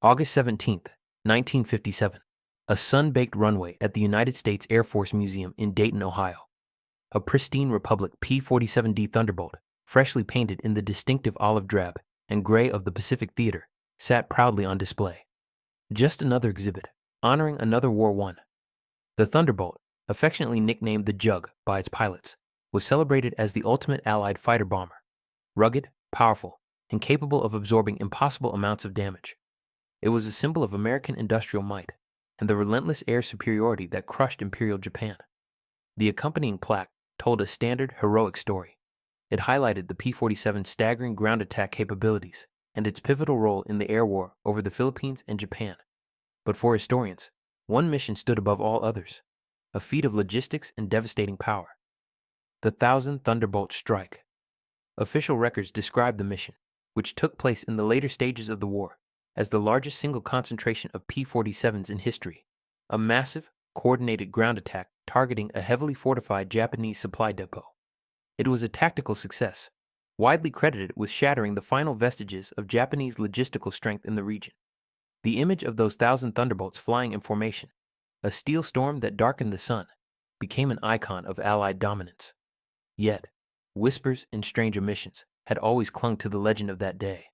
August 17th, 1957. A sun-baked runway at the United States Air Force Museum in Dayton, Ohio. A pristine Republic P-47D Thunderbolt, freshly painted in the distinctive olive drab and gray of the Pacific Theater, sat proudly on display. Just another exhibit, honoring another war won. The Thunderbolt, affectionately nicknamed the Jug by its pilots, was celebrated as the ultimate Allied fighter bomber. Rugged, powerful, and capable of absorbing impossible amounts of damage. It was a symbol of American industrial might and the relentless air superiority that crushed Imperial Japan. The accompanying plaque told a standard heroic story. It highlighted the P-47's staggering ground attack capabilities and its pivotal role in the air war over the Philippines and Japan. But for historians, one mission stood above all others, a feat of logistics and devastating power. The Thousand Thunderbolt Strike. Official records describe the mission, which took place in the later stages of the war, as the largest single concentration of P-47s in history, a massive, coordinated ground attack targeting a heavily fortified Japanese supply depot. It was a tactical success, widely credited with shattering the final vestiges of Japanese logistical strength in the region. The image of those Thousand Thunderbolts flying in formation, a steel storm that darkened the sun, became an icon of Allied dominance. Yet, whispers and strange omissions had always clung to the legend of that day.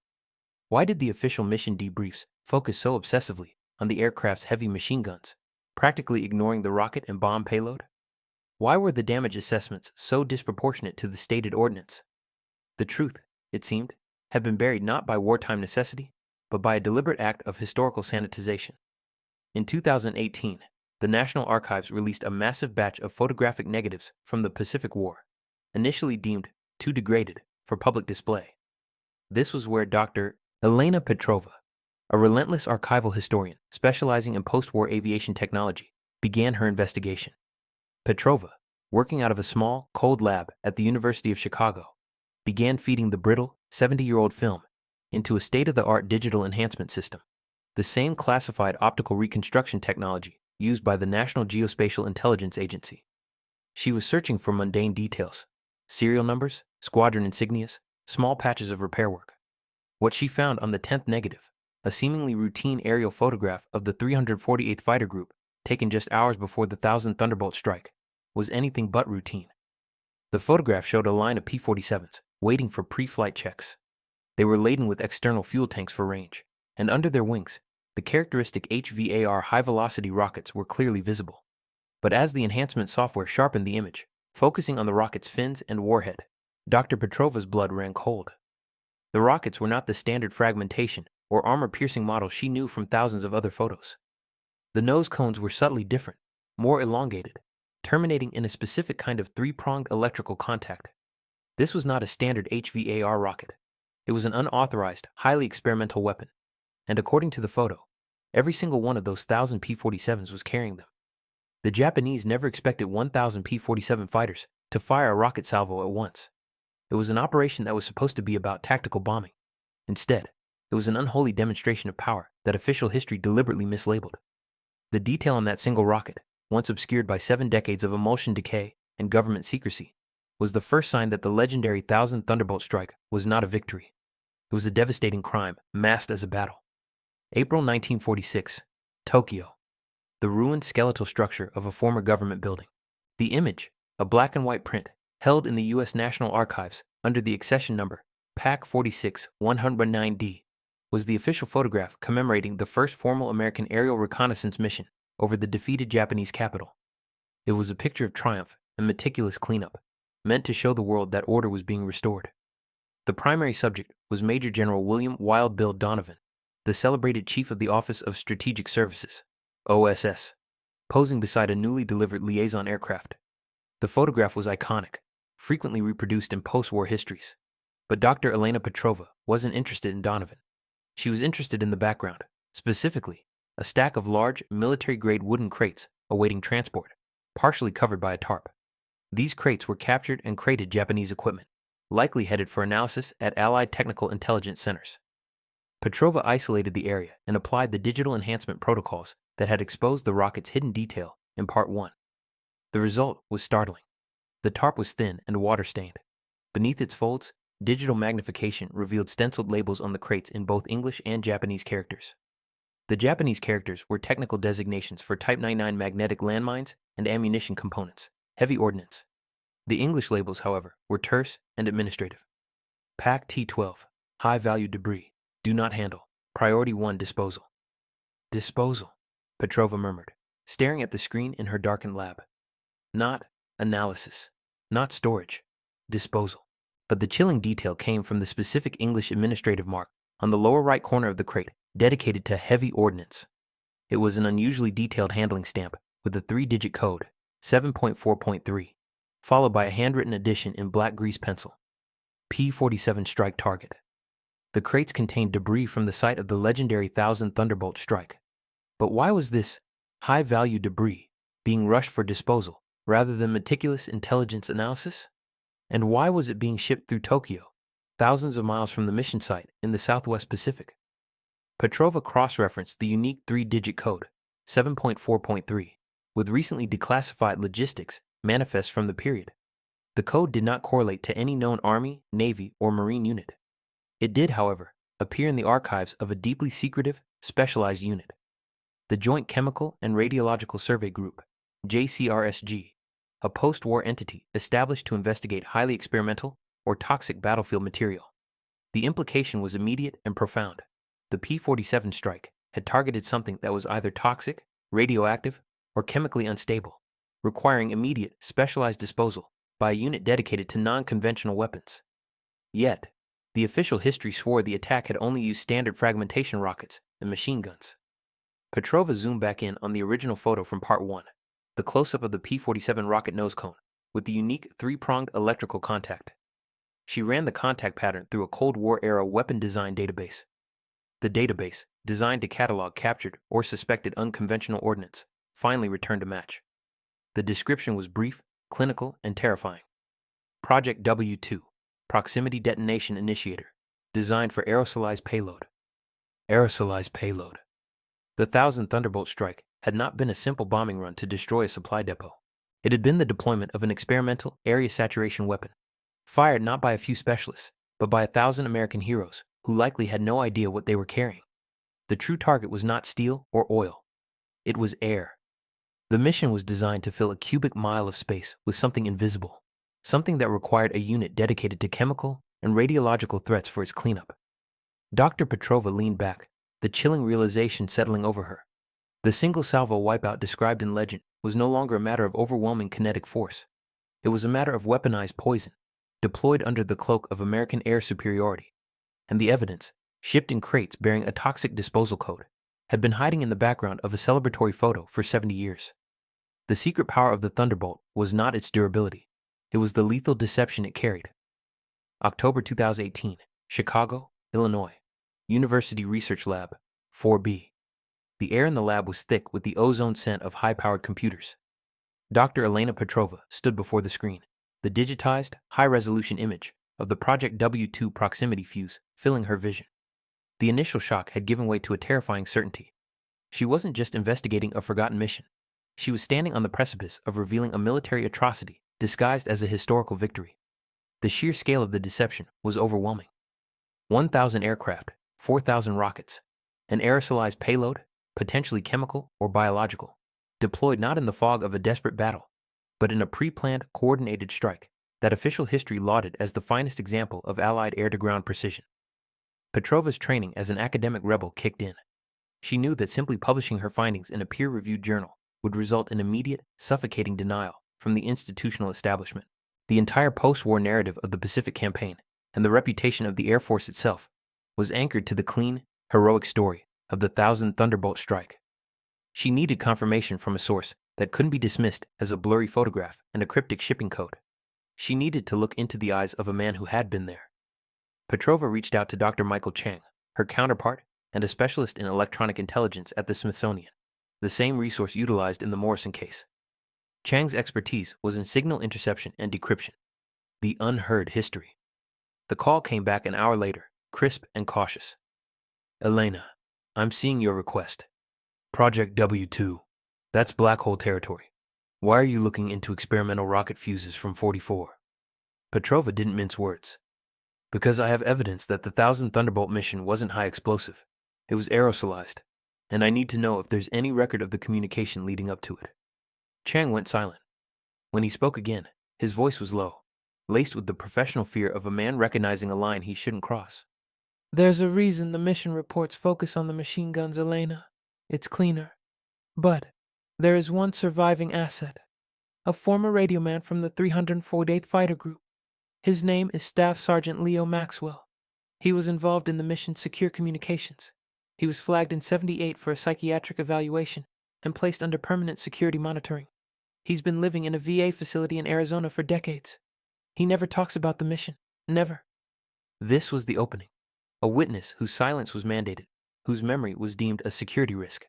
Why did the official mission debriefs focus so obsessively on the aircraft's heavy machine guns, practically ignoring the rocket and bomb payload? Why were the damage assessments so disproportionate to the stated ordnance? The truth, it seemed, had been buried not by wartime necessity, but by a deliberate act of historical sanitization. In 2018, the National Archives released a massive batch of photographic negatives from the Pacific War, initially deemed too degraded for public display. This was where Dr. Elena Petrova, a relentless archival historian specializing in post-war aviation technology, began her investigation. Petrova, working out of a small, cold lab at the University of Chicago, began feeding the brittle, 70-year-old film into a state-of-the-art digital enhancement system, the same classified optical reconstruction technology used by the National Geospatial Intelligence Agency. She was searching for mundane details, serial numbers, squadron insignias, small patches of repair work. What she found on the 10th negative, a seemingly routine aerial photograph of the 348th Fighter Group taken just hours before the Thousand Thunderbolt Strike, was anything but routine. The photograph showed a line of P-47s waiting for pre-flight checks. They were laden with external fuel tanks for range, and under their wings, the characteristic HVAR high-velocity rockets were clearly visible. But as the enhancement software sharpened the image, focusing on the rocket's fins and warhead, Dr. Petrova's blood ran cold. The rockets were not the standard fragmentation or armor-piercing models she knew from thousands of other photos. The nose cones were subtly different, more elongated, terminating in a specific kind of three-pronged electrical contact. This was not a standard HVAR rocket. It was an unauthorized, highly experimental weapon, and according to the photo, every single one of those 1,000 P-47s was carrying them. The Japanese never expected 1,000 P-47 fighters to fire a rocket salvo at once. It was an operation that was supposed to be about tactical bombing. Instead, it was an unholy demonstration of power that official history deliberately mislabeled. The detail on that single rocket, once obscured by 7 decades of emulsion decay and government secrecy, was the first sign that the legendary Thousand Thunderbolt Strike was not a victory. It was a devastating crime, masked as a battle. April 1946, Tokyo. The ruined skeletal structure of a former government building. The image, a black and white print, held in the U.S. National Archives under the accession number PAC 46-109D, was the official photograph commemorating the first formal American aerial reconnaissance mission over the defeated Japanese capital. It was a picture of triumph and meticulous cleanup, meant to show the world that order was being restored. The primary subject was Major General William Wild Bill Donovan, the celebrated Chief of the Office of Strategic Services, OSS, posing beside a newly delivered liaison aircraft. The photograph was iconic, frequently reproduced in post-war histories. But Dr. Elena Petrova wasn't interested in Donovan. She was interested in the background, specifically, a stack of large, military-grade wooden crates awaiting transport, partially covered by a tarp. These crates were captured and crated Japanese equipment, likely headed for analysis at Allied Technical Intelligence Centers. Petrova isolated the area and applied the digital enhancement protocols that had exposed the rocket's hidden detail in Part 1. The result was startling. The tarp was thin and water-stained. Beneath its folds, digital magnification revealed stenciled labels on the crates in both English and Japanese characters. The Japanese characters were technical designations for Type 99 magnetic landmines and ammunition components, heavy ordnance. The English labels, however, were terse and administrative. Pack T-12, high-value debris, do not handle, priority 1 disposal. Disposal, Petrova murmured, staring at the screen in her darkened lab. Not analysis, not storage, disposal. But the chilling detail came from the specific English administrative mark on the lower right corner of the crate, dedicated to heavy ordnance. It was an unusually detailed handling stamp with a 3-digit code, 7.4.3, followed by a handwritten addition in black grease pencil. P-47 Strike target. The crates contained debris from the site of the legendary Thousand Thunderbolt Strike. But why was this high-value debris being rushed for disposal rather than meticulous intelligence analysis? And why was it being shipped through Tokyo, thousands of miles from the mission site in the Southwest Pacific? Petrova cross-referenced the unique 3-digit code, 7.4.3, with recently declassified logistics manifests from the period. The code did not correlate to any known Army, Navy, or Marine unit. It did, however, appear in the archives of a deeply secretive, specialized unit, the Joint Chemical and Radiological Survey Group, JCRSG, a post-war entity established to investigate highly experimental or toxic battlefield material. The implication was immediate and profound. The P-47 strike had targeted something that was either toxic, radioactive, or chemically unstable, requiring immediate, specialized disposal by a unit dedicated to non-conventional weapons. Yet, the official history swore the attack had only used standard fragmentation rockets and machine guns. Petrova zoomed back in on the original photo from Part 1, the close-up of the P-47 rocket nose cone, with the unique 3-pronged electrical contact. She ran the contact pattern through a Cold War-era weapon design database. The database, designed to catalog captured or suspected unconventional ordnance, finally returned a match. The description was brief, clinical, and terrifying. Project W2, Proximity Detonation Initiator, designed for aerosolized payload. Aerosolized payload. The Thousand Thunderbolt Strike had not been a simple bombing run to destroy a supply depot. It had been the deployment of an experimental area saturation weapon, fired not by a few specialists, but by 1,000 American heroes who likely had no idea what they were carrying. The true target was not steel or oil. It was air. The mission was designed to fill a cubic mile of space with something invisible, something that required a unit dedicated to chemical and radiological threats for its cleanup. Dr. Petrova leaned back, the chilling realization settling over her. The single salvo wipeout described in legend was no longer a matter of overwhelming kinetic force. It was a matter of weaponized poison, deployed under the cloak of American air superiority. And the evidence, shipped in crates bearing a toxic disposal code, had been hiding in the background of a celebratory photo for 70 years. The secret power of the Thunderbolt was not its durability. It was the lethal deception it carried. October 2018, Chicago, Illinois. University Research Lab, 4B. The air in the lab was thick with the ozone scent of high-powered computers. Dr. Elena Petrova stood before the screen, the digitized, high-resolution image of the Project W2 proximity fuse filling her vision. The initial shock had given way to a terrifying certainty. She wasn't just investigating a forgotten mission. She was standing on the precipice of revealing a military atrocity disguised as a historical victory. The sheer scale of the deception was overwhelming. 1,000 aircraft, 4,000 rockets, an aerosolized payload, potentially chemical or biological, deployed not in the fog of a desperate battle, but in a pre-planned, coordinated strike that official history lauded as the finest example of Allied air-to-ground precision. Petrova's training as an academic rebel kicked in. She knew that simply publishing her findings in a peer-reviewed journal would result in immediate, suffocating denial from the institutional establishment. The entire post-war narrative of the Pacific Campaign and the reputation of the Air Force itself was anchored to the clean, heroic story of the Thousand Thunderbolt Strike. She needed confirmation from a source that couldn't be dismissed as a blurry photograph and a cryptic shipping code. She needed to look into the eyes of a man who had been there. Petrova reached out to Dr. Michael Chang, her counterpart and a specialist in electronic intelligence at the Smithsonian, the same resource utilized in the Morrison case. Chang's expertise was in signal interception and decryption, the unheard history. The call came back an hour later, crisp and cautious. Elena, I'm seeing your request. Project W2. That's black hole territory. Why are you looking into experimental rocket fuses from 44? Petrova didn't mince words. Because I have evidence that the Thousand Thunderbolt mission wasn't high explosive. It was aerosolized. and I need to know if there's any record of the communication leading up to it." Chang went silent. When he spoke again, his voice was low, laced with the professional fear of a man recognizing a line he shouldn't cross. "There's a reason the mission reports focus on the machine guns, Elena. It's cleaner. But there is one surviving asset, a former radio man from the 348th Fighter Group. His name is Staff Sergeant Leo Maxwell. He was involved in the mission's secure communications. He was flagged in '78 for a psychiatric evaluation and placed under permanent security monitoring. He's been living in a VA facility in Arizona for decades. He never talks about the mission. Never." This was the opening. A witness whose silence was mandated, whose memory was deemed a security risk.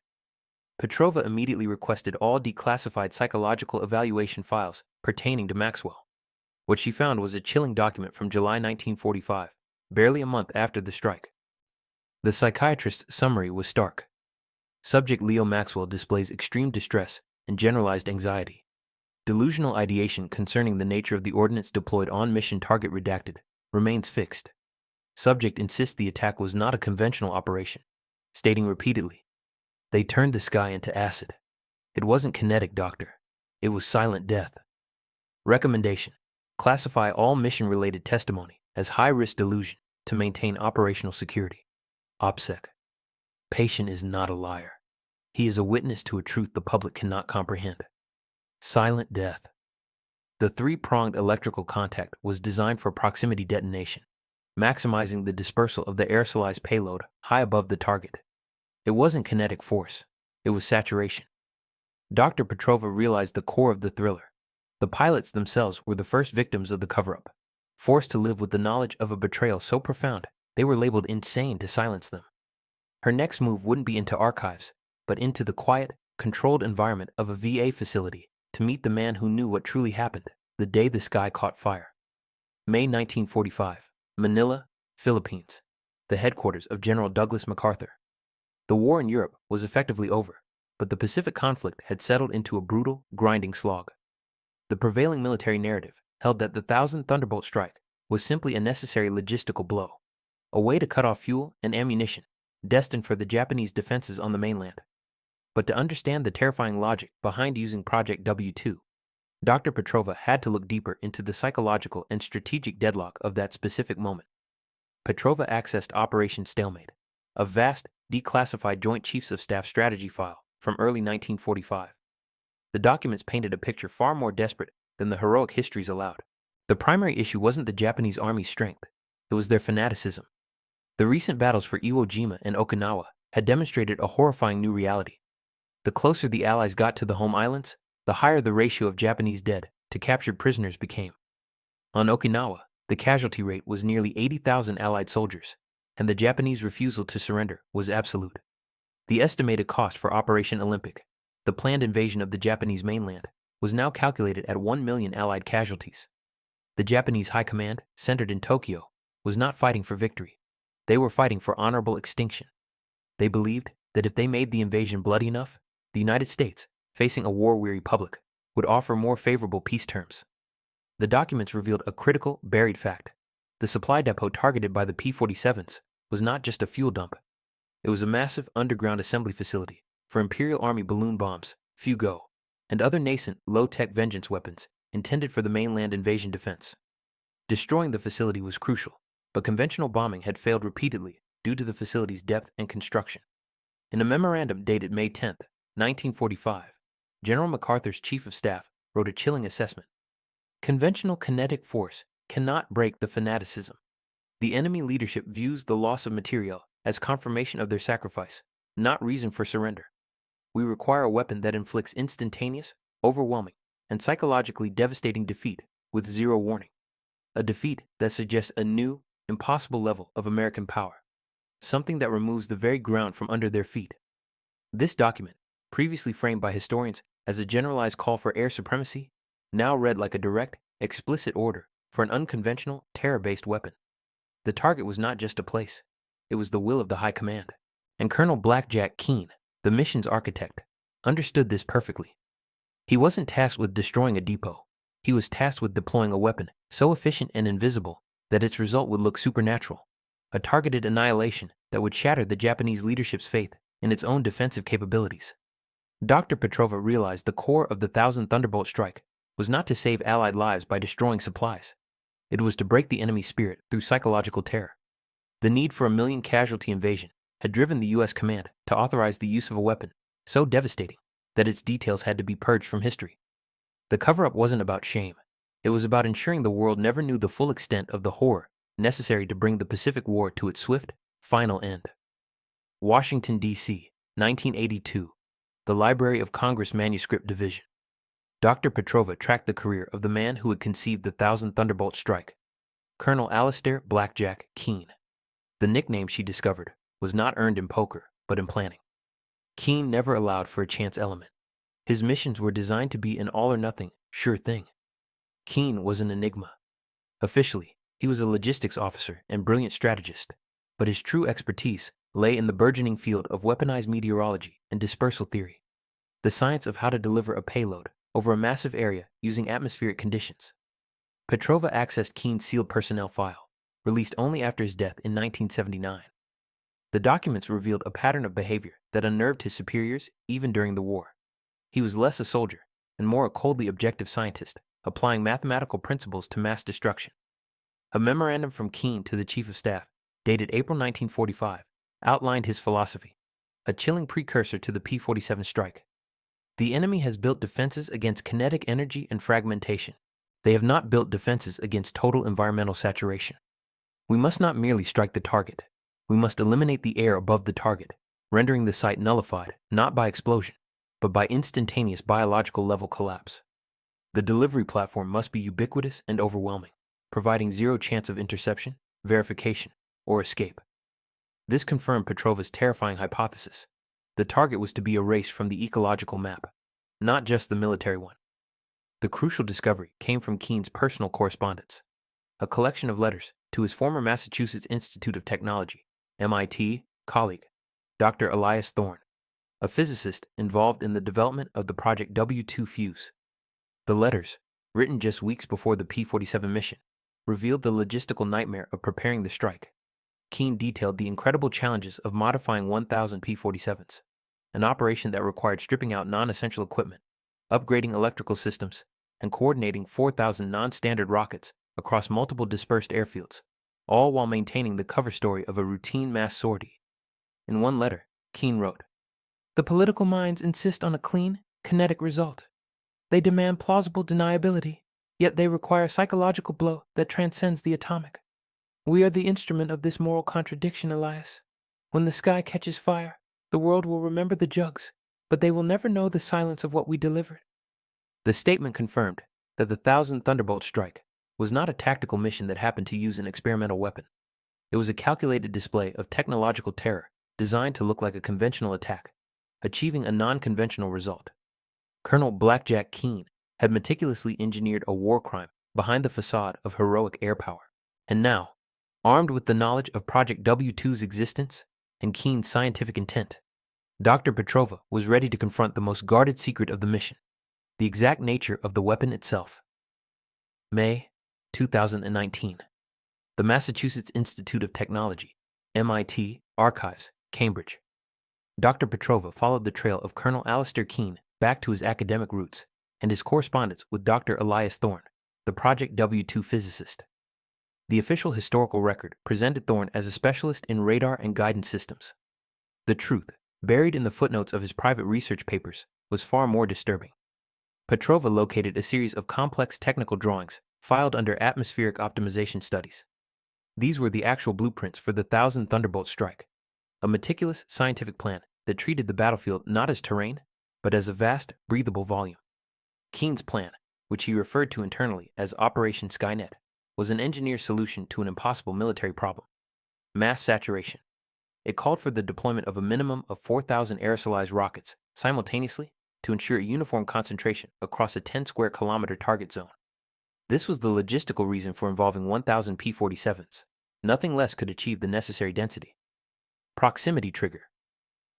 Petrova immediately requested all declassified psychological evaluation files pertaining to Maxwell. What she found was a chilling document from July 1945, barely a month after the strike. The psychiatrist's summary was stark. Subject Leo Maxwell displays extreme distress and generalized anxiety. Delusional ideation concerning the nature of the ordnance deployed on mission target redacted remains fixed. Subject insists the attack was not a conventional operation, stating repeatedly, "They turned the sky into acid. It wasn't kinetic, doctor. It was silent death." Recommendation: classify all mission-related testimony as high-risk delusion to maintain operational security. OPSEC. Patient is not a liar. He is a witness to a truth the public cannot comprehend. Silent death. The three-pronged electrical contact was designed for proximity detonation, maximizing the dispersal of the aerosolized payload high above the target. It wasn't kinetic force. It was saturation. Dr. Petrova realized the core of the thriller. The pilots themselves were the first victims of the cover-up, forced to live with the knowledge of a betrayal so profound they were labeled insane to silence them. Her next move wouldn't be into archives, but into the quiet, controlled environment of a VA facility to meet the man who knew what truly happened the day the sky caught fire. May 1945, Manila, Philippines, the headquarters of General Douglas MacArthur. The war in Europe was effectively over, but the Pacific conflict had settled into a brutal, grinding slog. The prevailing military narrative held that the Thousand Thunderbolt Strike was simply a necessary logistical blow, a way to cut off fuel and ammunition destined for the Japanese defenses on the mainland. But to understand the terrifying logic behind using Project W2, Dr. Petrova had to look deeper into the psychological and strategic deadlock of that specific moment. Petrova accessed Operation Stalemate, a vast, declassified Joint Chiefs of Staff strategy file from early 1945. The documents painted a picture far more desperate than the heroic histories allowed. The primary issue wasn't the Japanese Army's strength, it was their fanaticism. The recent battles for Iwo Jima and Okinawa had demonstrated a horrifying new reality. The closer the Allies got to the home islands, the higher the ratio of Japanese dead to captured prisoners became. On Okinawa, the casualty rate was nearly 80,000 Allied soldiers, and the Japanese refusal to surrender was absolute. The estimated cost for Operation Olympic, the planned invasion of the Japanese mainland, was now calculated at 1 million Allied casualties. The Japanese High Command, centered in Tokyo, was not fighting for victory. They were fighting for honorable extinction. They believed that if they made the invasion bloody enough, the United States, facing a war-weary public, would offer more favorable peace terms. The documents revealed a critical, buried fact. The supply depot targeted by the P-47s was not just a fuel dump. It was a massive underground assembly facility for Imperial Army balloon bombs, Fugo, and other nascent, low-tech vengeance weapons intended for the mainland invasion defense. Destroying the facility was crucial, but conventional bombing had failed repeatedly due to the facility's depth and construction. In a memorandum dated May 10, 1945, General MacArthur's Chief of Staff wrote a chilling assessment. Conventional kinetic force cannot break the fanaticism. The enemy leadership views the loss of material as confirmation of their sacrifice, not reason for surrender. We require a weapon that inflicts instantaneous, overwhelming, and psychologically devastating defeat with zero warning. A defeat that suggests a new, impossible level of American power, something that removes the very ground from under their feet. This document, previously framed by historians as a generalized call for air supremacy, now read like a direct, explicit order for an unconventional, terror-based weapon. The target was not just a place, it was the will of the High Command. And Colonel Blackjack Keane, the mission's architect, understood this perfectly. He wasn't tasked with destroying a depot. He was tasked with deploying a weapon so efficient and invisible that its result would look supernatural, a targeted annihilation that would shatter the Japanese leadership's faith in its own defensive capabilities. Dr. Petrova realized the core of the Thousand Thunderbolt Strike was not to save Allied lives by destroying supplies. It was to break the enemy's spirit through psychological terror. The need for a million-casualty invasion had driven the U.S. command to authorize the use of a weapon so devastating that its details had to be purged from history. The cover-up wasn't about shame. It was about ensuring the world never knew the full extent of the horror necessary to bring the Pacific War to its swift, final end. Washington, D.C., 1982. The Library of Congress Manuscript Division. Dr. Petrova tracked the career of the man who had conceived the Thousand Thunderbolt Strike, Colonel Alistair "Blackjack" Keene. The nickname, she discovered, was not earned in poker, but in planning. Keene never allowed for a chance element. His missions were designed to be an all-or-nothing, sure thing. Keene was an enigma. Officially, he was a logistics officer and brilliant strategist, but his true expertise lay in the burgeoning field of weaponized meteorology and dispersal theory, the science of how to deliver a payload over a massive area using atmospheric conditions. Petrova accessed Keene's sealed personnel file, released only after his death in 1979. The documents revealed a pattern of behavior that unnerved his superiors even during the war. He was less a soldier and more a coldly objective scientist, applying mathematical principles to mass destruction. A memorandum from Keene to the Chief of Staff, dated April 1945, outlined his philosophy, a chilling precursor to the P-47 strike. The enemy has built defenses against kinetic energy and fragmentation. They have not built defenses against total environmental saturation. We must not merely strike the target. We must eliminate the air above the target, rendering the site nullified not by explosion, but by instantaneous biological level collapse. The delivery platform must be ubiquitous and overwhelming, providing zero chance of interception, verification, or escape. This confirmed Petrova's terrifying hypothesis. The target was to be erased from the ecological map, not just the military one. The crucial discovery came from Keene's personal correspondence, a collection of letters to his former Massachusetts Institute of Technology, MIT, colleague, Dr. Elias Thorne, a physicist involved in the development of the Project W2 fuse. The letters, written just weeks before the P-47 mission, revealed the logistical nightmare of preparing the strike. Keene detailed the incredible challenges of modifying 1,000 P-47s, an operation that required stripping out non-essential equipment, upgrading electrical systems, and coordinating 4,000 non-standard rockets across multiple dispersed airfields, all while maintaining the cover story of a routine mass sortie. In one letter, Keene wrote, "The political minds insist on a clean, kinetic result. They demand plausible deniability, yet they require a psychological blow that transcends the atomic. We are the instrument of this moral contradiction, Elias. When the sky catches fire, the world will remember the jugs, but they will never know the silence of what we delivered." The statement confirmed that the Thousand Thunderbolt Strike was not a tactical mission that happened to use an experimental weapon. It was a calculated display of technological terror designed to look like a conventional attack, achieving a non-conventional result. Colonel Blackjack Keene had meticulously engineered a war crime behind the facade of heroic air power. And now, armed with the knowledge of Project W2's existence and Keene's scientific intent, Dr. Petrova was ready to confront the most guarded secret of the mission, the exact nature of the weapon itself. May 2019. The Massachusetts Institute of Technology, MIT, Archives, Cambridge. Dr. Petrova followed the trail of Colonel Alistair Keene back to his academic roots and his correspondence with Dr. Elias Thorne, the Project W2 physicist. The official historical record presented Thorne as a specialist in radar and guidance systems. The truth, buried in the footnotes of his private research papers, was far more disturbing. Petrova located a series of complex technical drawings filed under atmospheric optimization studies. These were the actual blueprints for the Thousand Thunderbolt Strike, a meticulous scientific plan that treated the battlefield not as terrain, but as a vast, breathable volume. Keene's plan, which he referred to internally as Operation Skynet, was an engineer's solution to an impossible military problem: mass saturation. It called for the deployment of a minimum of 4,000 aerosolized rockets simultaneously to ensure a uniform concentration across a 10-square-kilometer target zone. This was the logistical reason for involving 1,000 P-47s. Nothing less could achieve the necessary density. Proximity trigger.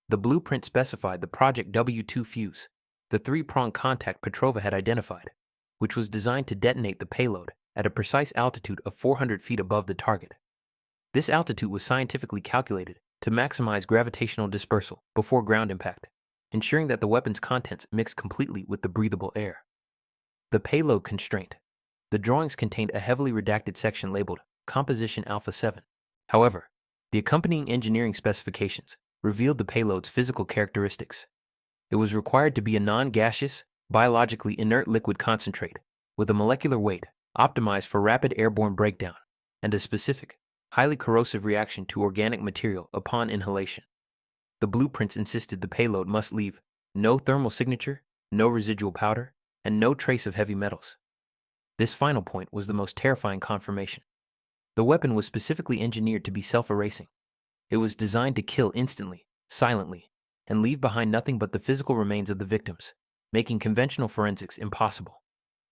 The blueprint specified the Project W2 fuse, the three-pronged contact Petrova had identified, which was designed to detonate the payload at a precise altitude of 400 feet above the target. This altitude was scientifically calculated to maximize gravitational dispersal before ground impact, ensuring that the weapon's contents mix completely with the breathable air. The payload constraint. The drawings contained a heavily redacted section labeled Composition Alpha 7. However, the accompanying engineering specifications revealed the payload's physical characteristics. It was required to be a non-gaseous, biologically inert liquid concentrate with a molecular weight optimized for rapid airborne breakdown and a specific, highly corrosive reaction to organic material upon inhalation. The blueprints insisted the payload must leave no thermal signature, no residual powder, and no trace of heavy metals. This final point was the most terrifying confirmation. The weapon was specifically engineered to be self-erasing. It was designed to kill instantly, silently, and leave behind nothing but the physical remains of the victims, making conventional forensics impossible.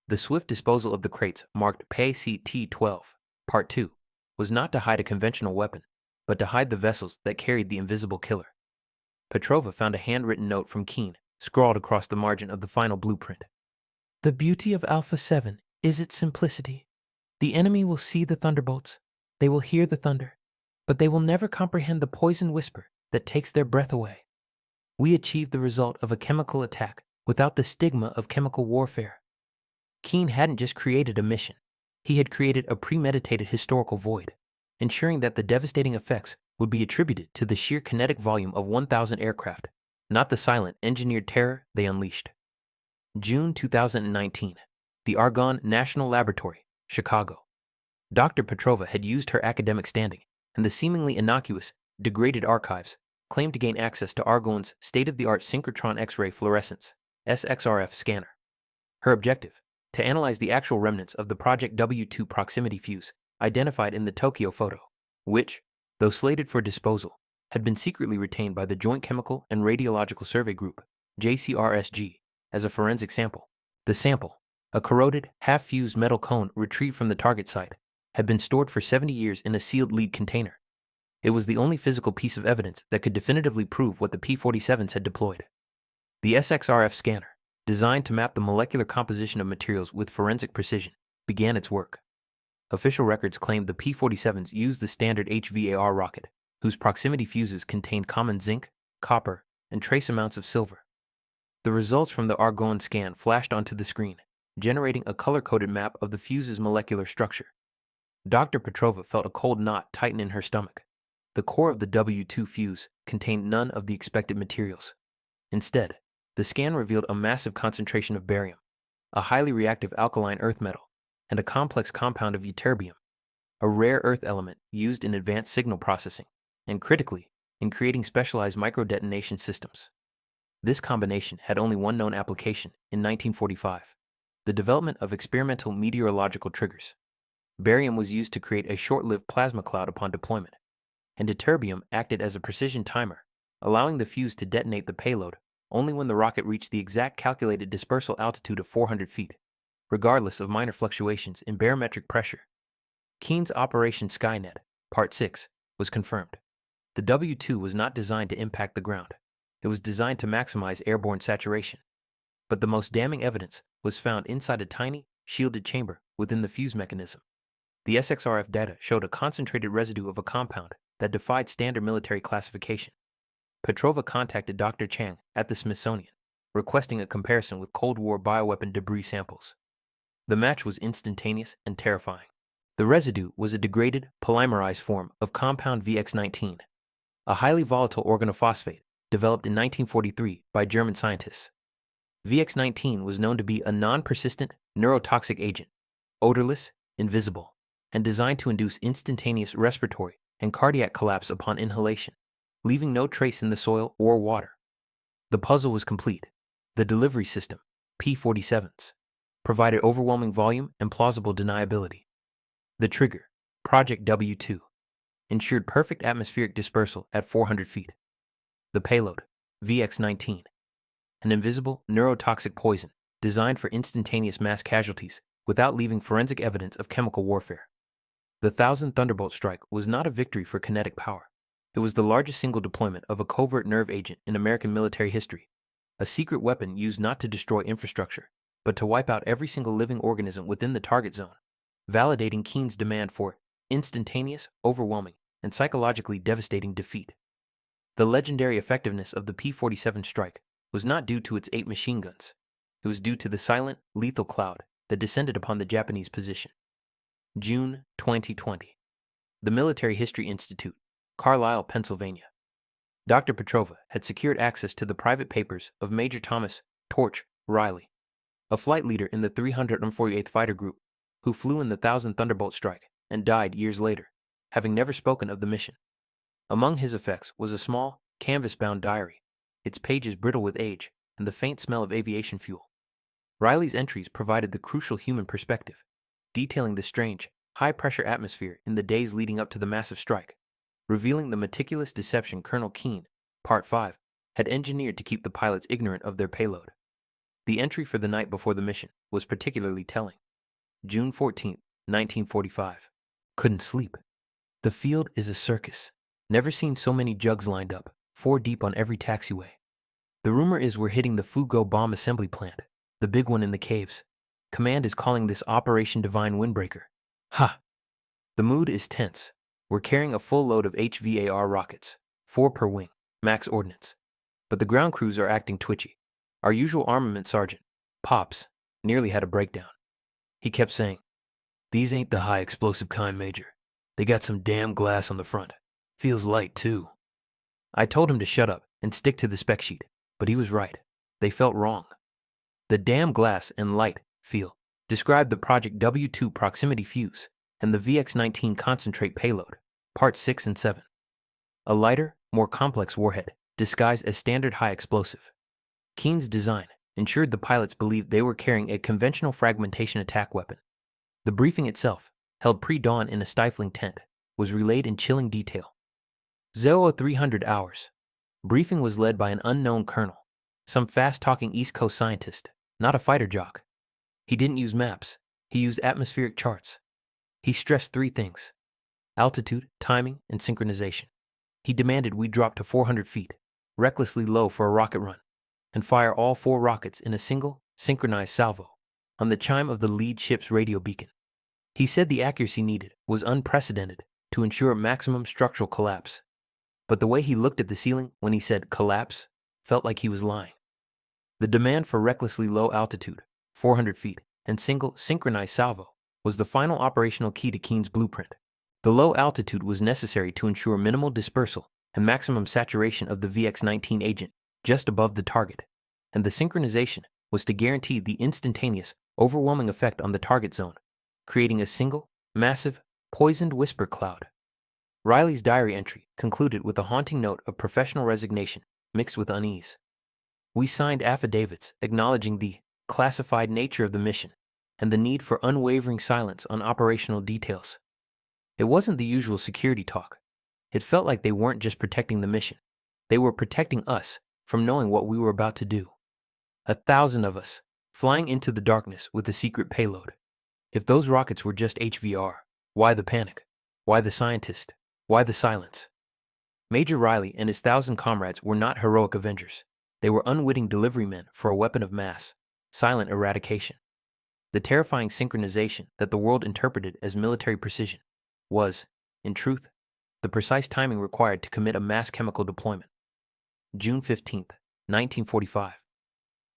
The swift disposal of the crates marked PCT-12, Part 2, was not to hide a conventional weapon, but to hide the vessels that carried the invisible killer. Petrova found a handwritten note from Keen scrawled across the margin of the final blueprint. The beauty of Alpha 7 is its simplicity. The enemy will see the thunderbolts, they will hear the thunder, but they will never comprehend the poison whisper that takes their breath away. We achieved the result of a chemical attack without the stigma of chemical warfare. Keen hadn't just created a mission, he had created a premeditated historical void, ensuring that the devastating effects would be attributed to the sheer kinetic volume of 1,000 aircraft, not the silent, engineered terror they unleashed. June 2019, the Argonne National Laboratory, Chicago. Dr. Petrova had used her academic standing and the seemingly innocuous, degraded archives claimed to gain access to Argonne's state-of-the-art synchrotron X-ray fluorescence, SXRF scanner. Her objective, to analyze the actual remnants of the Project W2 proximity fuse identified in the Tokyo photo, which, though slated for disposal, had been secretly retained by the Joint Chemical and Radiological Survey Group, JCRSG, as a forensic sample. The sample, a corroded, half-fused metal cone retrieved from the target site, had been stored for 70 years in a sealed lead container. It was the only physical piece of evidence that could definitively prove what the P-47s had deployed. The SXRF scanner, designed to map the molecular composition of materials with forensic precision, began its work. Official records claimed the P-47s used the standard HVAR rocket, whose proximity fuses contained common zinc, copper, and trace amounts of silver. The results from the Argonne scan flashed onto the screen, generating a color-coded map of the fuse's molecular structure. Dr. Petrova felt a cold knot tighten in her stomach. The core of the W2 fuse contained none of the expected materials. Instead, the scan revealed a massive concentration of barium, a highly reactive alkaline earth metal, and a complex compound of ytterbium, a rare earth element used in advanced signal processing, and critically, in creating specialized microdetonation systems. This combination had only one known application in 1945, the development of experimental meteorological triggers. Barium was used to create a short-lived plasma cloud upon deployment, and ytterbium acted as a precision timer, allowing the fuse to detonate the payload only when the rocket reached the exact calculated dispersal altitude of 400 feet, regardless of minor fluctuations in barometric pressure. Keen's Operation Skynet, Part 6, was confirmed. The W2 was not designed to impact the ground. It was designed to maximize airborne saturation. But the most damning evidence was found inside a tiny, shielded chamber within the fuse mechanism. The SXRF data showed a concentrated residue of a compound that defied standard military classification. Petrova contacted Dr. Chang at the Smithsonian, requesting a comparison with Cold War bioweapon debris samples. The match was instantaneous and terrifying. The residue was a degraded, polymerized form of compound VX-19, a highly volatile organophosphate developed in 1943 by German scientists. VX-19 was known to be a non-persistent, neurotoxic agent, odorless, invisible, and designed to induce instantaneous respiratory and cardiac collapse upon inhalation, leaving no trace in the soil or water. The puzzle was complete. The delivery system, P-47s, provided overwhelming volume and plausible deniability. The trigger, Project W2, ensured perfect atmospheric dispersal at 400 feet. The payload, VX-19, an invisible neurotoxic poison designed for instantaneous mass casualties without leaving forensic evidence of chemical warfare. The Thousand Thunderbolt Strike was not a victory for kinetic power. It was the largest single deployment of a covert nerve agent in American military history, a secret weapon used not to destroy infrastructure, but to wipe out every single living organism within the target zone, validating Keen's demand for instantaneous, overwhelming, and psychologically devastating defeat. The legendary effectiveness of the P-47 strike was not due to its 8 machine guns. It was due to the silent, lethal cloud that descended upon the Japanese position. June 2020. The Military History Institute, Carlisle, Pennsylvania. Dr. Petrova had secured access to the private papers of Major Thomas "Torch" Riley, a flight leader in the 348th Fighter Group, who flew in the Thousand Thunderbolt Strike and died years later, having never spoken of the mission. Among his effects was a small, canvas-bound diary, its pages brittle with age and the faint smell of aviation fuel. Riley's entries provided the crucial human perspective, detailing the strange, high-pressure atmosphere in the days leading up to the massive strike, revealing the meticulous deception Colonel Keane, Part 5, had engineered to keep the pilots ignorant of their payload. The entry for the night before the mission was particularly telling. June 14, 1945. Couldn't sleep. The field is a circus. Never seen so many jugs lined up, 4 deep on every taxiway. The rumor is we're hitting the Fugo bomb assembly plant, the big one in the caves. Command is calling this Operation Divine Windbreaker. Ha! The mood is tense. We're carrying a full load of HVAR rockets, 4 per wing, max ordnance. But the ground crews are acting twitchy. Our usual armament sergeant, Pops, nearly had a breakdown. He kept saying, "These ain't the high explosive kind, Major. They got some damn glass on the front. Feels light, too." I told him to shut up and stick to the spec sheet, but he was right. They felt wrong. The damn glass and light feel described the Project W2 proximity fuse and the VX-19 concentrate payload, Parts 6 and 7. A lighter, more complex warhead, disguised as standard high explosive. Keane's design ensured the pilots believed they were carrying a conventional fragmentation attack weapon. The briefing itself, held pre-dawn in a stifling tent, was relayed in chilling detail. 0300 hours. Briefing was led by an unknown colonel, some fast-talking East Coast scientist, not a fighter jock. He didn't use maps, he used atmospheric charts. He stressed 3 things: altitude, timing, and synchronization. He demanded we drop to 400 feet, recklessly low for a rocket run, and fire all 4 rockets in a single, synchronized salvo, on the chime of the lead ship's radio beacon. He said the accuracy needed was unprecedented to ensure maximum structural collapse. But the way he looked at the ceiling when he said collapse felt like he was lying. The demand for recklessly low altitude, 400 feet, and single, synchronized salvo was the final operational key to Keane's blueprint. The low altitude was necessary to ensure minimal dispersal and maximum saturation of the VX-19 agent just above the target, and the synchronization was to guarantee the instantaneous, overwhelming effect on the target zone, creating a single, massive, poisoned whisper cloud. Riley's diary entry concluded with a haunting note of professional resignation mixed with unease. We signed affidavits acknowledging the classified nature of the mission and the need for unwavering silence on operational details. It wasn't the usual security talk. It felt like they weren't just protecting the mission. They were protecting us from knowing what we were about to do. 1,000 of us, flying into the darkness with a secret payload. If those rockets were just HVR, why the panic? Why the scientist? Why the silence? Major Riley and his 1,000 comrades were not heroic avengers. They were unwitting delivery men for a weapon of mass, silent eradication. The terrifying synchronization that the world interpreted as military precision was, in truth, the precise timing required to commit a mass chemical deployment. June 15, 1945.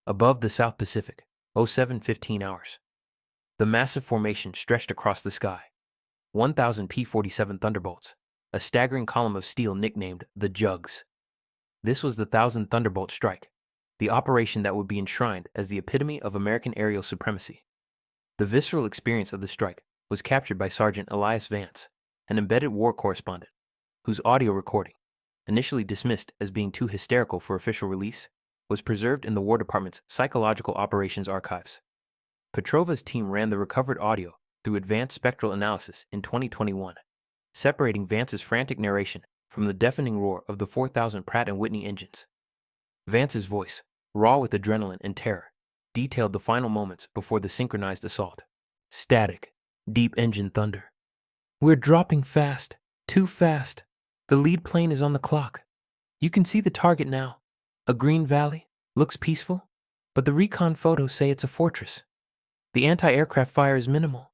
Above the South Pacific, 07:15 hours. The massive formation stretched across the sky. 1,000 P-47 Thunderbolts, a staggering column of steel nicknamed the Jugs. This was the Thousand Thunderbolt Strike, the operation that would be enshrined as the epitome of American aerial supremacy. The visceral experience of the strike was captured by Sergeant Elias Vance, an embedded war correspondent, whose audio recording, initially dismissed as being too hysterical for official release, was preserved in the War Department's Psychological Operations Archives. Petrova's team ran the recovered audio through advanced spectral analysis in 2021, separating Vance's frantic narration from the deafening roar of the 4,000 Pratt & Whitney engines. Vance's voice, raw with adrenaline and terror, detailed the final moments before the synchronized assault. Static, deep engine thunder. "We're dropping fast, too fast. The lead plane is on the clock. You can see the target now. A green valley, looks peaceful, but the recon photos say it's a fortress. The anti-aircraft fire is minimal.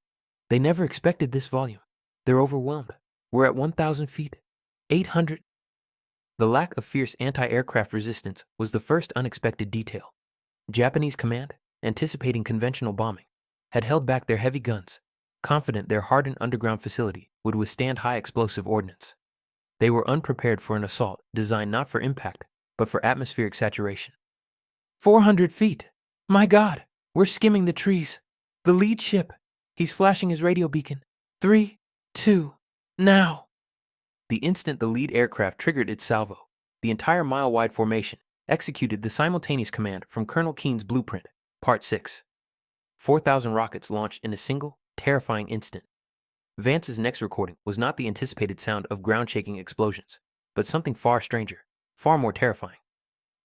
They never expected this volume. They're overwhelmed. We're at 1,000 feet, 800. The lack of fierce anti-aircraft resistance was the first unexpected detail. Japanese command, anticipating conventional bombing, had held back their heavy guns, confident their hardened underground facility would withstand high explosive ordnance. They were unprepared for an assault designed not for impact, but for atmospheric saturation. 400 feet! My God! We're skimming the trees. The lead ship! He's flashing his radio beacon. 3, 2, now! The instant the lead aircraft triggered its salvo, the entire mile-wide formation executed the simultaneous command from Colonel Keene's blueprint, Part 6. 4,000 rockets launched in a single, terrifying instant. Vance's next recording was not the anticipated sound of ground-shaking explosions, but something far stranger, far more terrifying.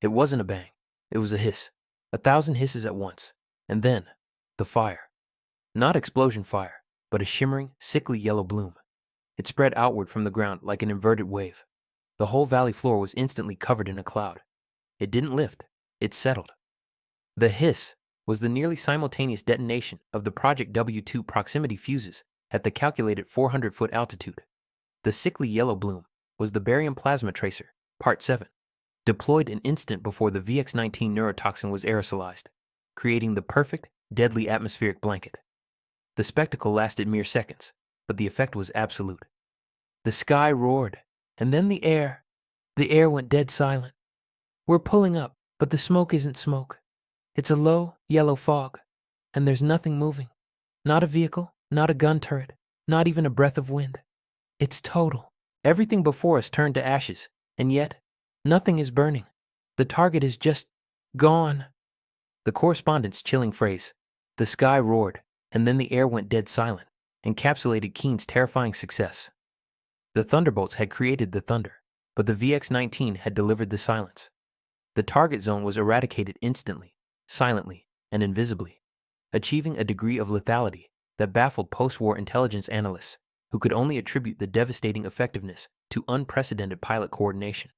It wasn't a bang. It was a hiss. 1,000 hisses at once. And then, the fire. Not explosion fire, but a shimmering, sickly yellow bloom. It spread outward from the ground like an inverted wave. The whole valley floor was instantly covered in a cloud. It didn't lift. It settled. The hiss was the nearly simultaneous detonation of the Project W2 proximity fuses at the calculated 400-foot altitude. The sickly yellow bloom was the barium plasma tracer, Part 7, deployed an instant before the VX-19 neurotoxin was aerosolized, creating the perfect, deadly atmospheric blanket. The spectacle lasted mere seconds, but the effect was absolute. The sky roared, and then the air went dead silent. We're pulling up, but the smoke isn't smoke. It's a low, yellow fog, and there's nothing moving. Not a vehicle, not a gun turret, not even a breath of wind. It's total. Everything before us turned to ashes, and yet, nothing is burning. The target is just gone. The correspondent's chilling phrase, the sky roared, and then the air went dead silent, encapsulated Keene's terrifying success. The Thunderbolts had created the thunder, but the VX-19 had delivered the silence. The target zone was eradicated instantly, silently, and invisibly, achieving a degree of lethality that baffled post-war intelligence analysts who could only attribute the devastating effectiveness to unprecedented pilot coordination.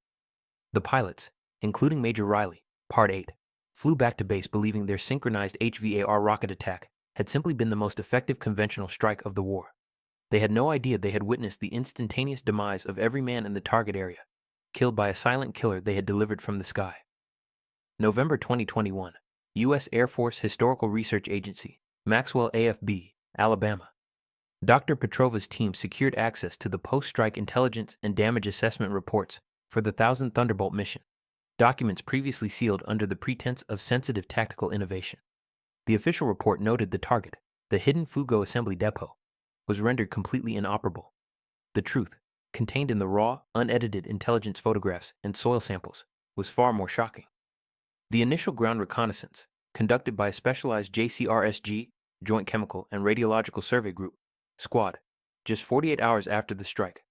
The pilots, including Major Riley, Part 8, flew back to base believing their synchronized HVAR rocket attack had simply been the most effective conventional strike of the war. They had no idea they had witnessed the instantaneous demise of every man in the target area, killed by a silent killer they had delivered from the sky. November 2021, U.S. Air Force Historical Research Agency, Maxwell AFB, Alabama. Dr. Petrova's team secured access to the post-strike intelligence and damage assessment reports for the Thousand Thunderbolt mission, documents previously sealed under the pretense of sensitive tactical innovation. The official report noted the target, the hidden Fugo assembly depot, was rendered completely inoperable. The truth, contained in the raw, unedited intelligence photographs and soil samples, was far more shocking. The initial ground reconnaissance, conducted by a specialized JCRSG, Joint Chemical and Radiological Survey Group, squad, just 48 hours after the strike,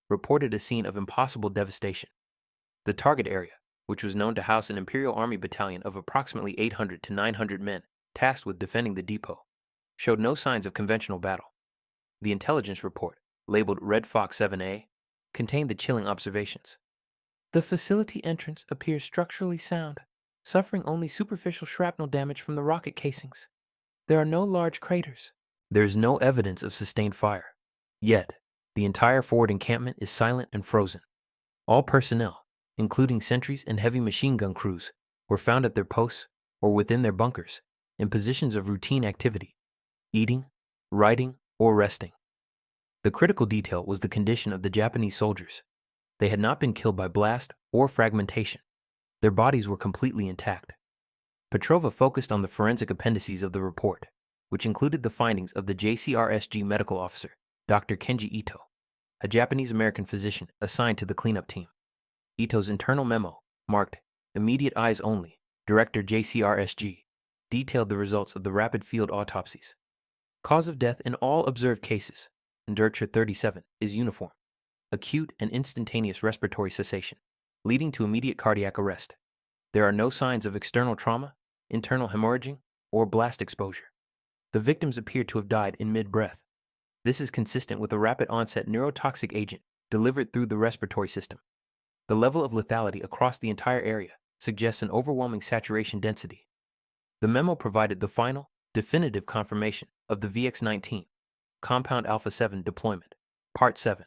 reported a scene of impossible devastation. The target area, which was known to house an Imperial Army battalion of approximately 800 to 900 men tasked with defending the depot, showed no signs of conventional battle. The intelligence report, labeled Red Fox 7A, contained the chilling observations. The facility entrance appears structurally sound, suffering only superficial shrapnel damage from the rocket casings. There are no large craters. There is no evidence of sustained fire. Yet, the entire forward encampment is silent and frozen. All personnel, including sentries and heavy machine gun crews, were found at their posts or within their bunkers, in positions of routine activity, eating, writing, or resting. The critical detail was the condition of the Japanese soldiers. They had not been killed by blast or fragmentation. Their bodies were completely intact. Petrova focused on the forensic appendices of the report, which included the findings of the JCRSG medical officer, Dr. Kenji Ito, a Japanese-American physician assigned to the cleanup team. Ito's internal memo, marked Immediate Eyes Only, Director JCRSG, detailed the results of the rapid field autopsies. Cause of death in all observed cases, Nurture 37, is uniform. Acute and instantaneous respiratory cessation, leading to immediate cardiac arrest. There are no signs of external trauma, internal hemorrhaging, or blast exposure. The victims appear to have died in mid-breath. This is consistent with a rapid-onset neurotoxic agent delivered through the respiratory system. The level of lethality across the entire area suggests an overwhelming saturation density. The memo provided the final, definitive confirmation of the VX-19, Compound Alpha 7 deployment, Part 7.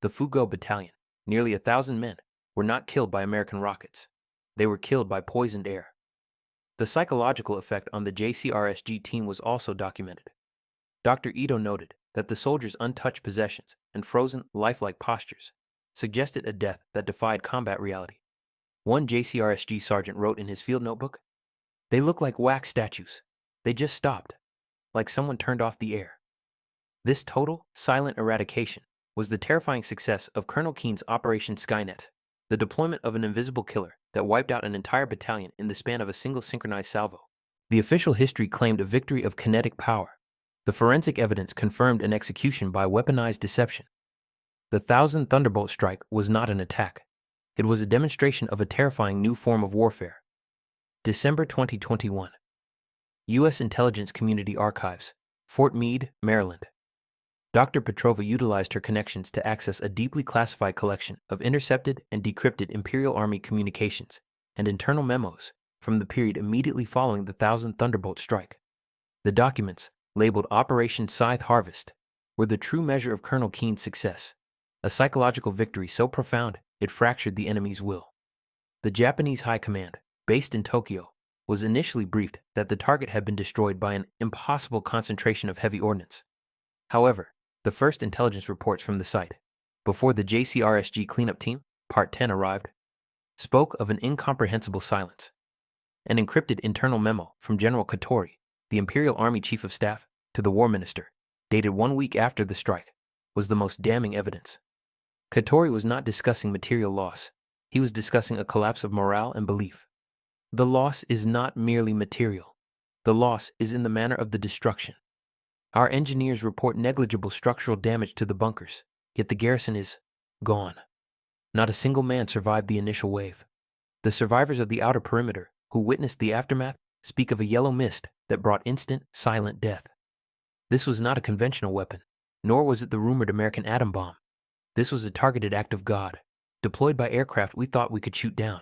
The Fugo Battalion, nearly 1,000 men, were not killed by American rockets. They were killed by poisoned air. The psychological effect on the JCRSG team was also documented. Dr. Ito noted that the soldiers' untouched possessions and frozen, lifelike postures suggested a death that defied combat reality. One JCRSG sergeant wrote in his field notebook, "They look like wax statues. They just stopped, like someone turned off the air." This total, silent eradication was the terrifying success of Colonel Keene's Operation Skynet, the deployment of an invisible killer that wiped out an entire battalion in the span of a single synchronized salvo. The official history claimed a victory of kinetic power. The forensic evidence confirmed an execution by weaponized deception. The Thousand Thunderbolt Strike was not an attack. It was a demonstration of a terrifying new form of warfare. December 2021. U.S. Intelligence Community Archives, Fort Meade, Maryland. Dr. Petrova utilized her connections to access a deeply classified collection of intercepted and decrypted Imperial Army communications and internal memos from the period immediately following the Thousand Thunderbolt Strike. The documents, labeled Operation Scythe Harvest, were the true measure of Colonel Keene's success, a psychological victory so profound it fractured the enemy's will. The Japanese High Command, based in Tokyo, was initially briefed that the target had been destroyed by an impossible concentration of heavy ordnance. However, the first intelligence reports from the site, before the JCRSG cleanup team, Part 10, arrived, spoke of an incomprehensible silence. An encrypted internal memo from General Katori, the Imperial Army Chief of Staff, to the War Minister, dated 1 week after the strike, was the most damning evidence. Katori was not discussing material loss. He was discussing a collapse of morale and belief. The loss is not merely material. The loss is in the manner of the destruction. Our engineers report negligible structural damage to the bunkers, yet the garrison is gone. Not a single man survived the initial wave. The survivors of the outer perimeter, who witnessed the aftermath, speak of a yellow mist that brought instant, silent death. This was not a conventional weapon, nor was it the rumored American atom bomb. This was a targeted act of God, deployed by aircraft we thought we could shoot down.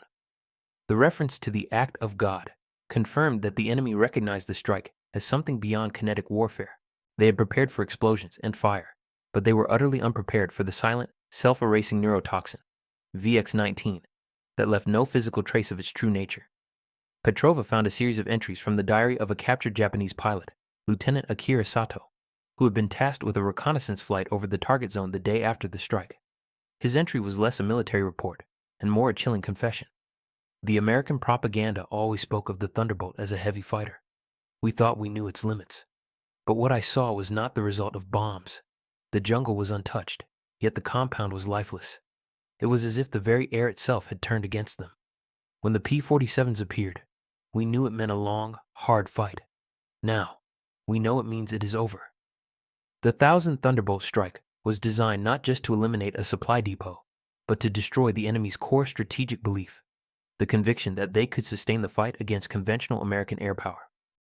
The reference to the act of God confirmed that the enemy recognized the strike as something beyond kinetic warfare. They had prepared for explosions and fire, but they were utterly unprepared for the silent, self-erasing neurotoxin, VX-19, that left no physical trace of its true nature. Petrova found a series of entries from the diary of a captured Japanese pilot, Lieutenant Akira Sato, who had been tasked with a reconnaissance flight over the target zone the day after the strike. His entry was less a military report and more a chilling confession. The American propaganda always spoke of the Thunderbolt as a heavy fighter. We thought we knew its limits. But what I saw was not the result of bombs. The jungle was untouched, yet the compound was lifeless. It was as if the very air itself had turned against them. When the P-47s appeared, we knew it meant a long, hard fight. Now, we know it means it is over. The Thousand Thunderbolt Strike was designed not just to eliminate a supply depot, but to destroy the enemy's core strategic belief, the conviction that they could sustain the fight against conventional American air power.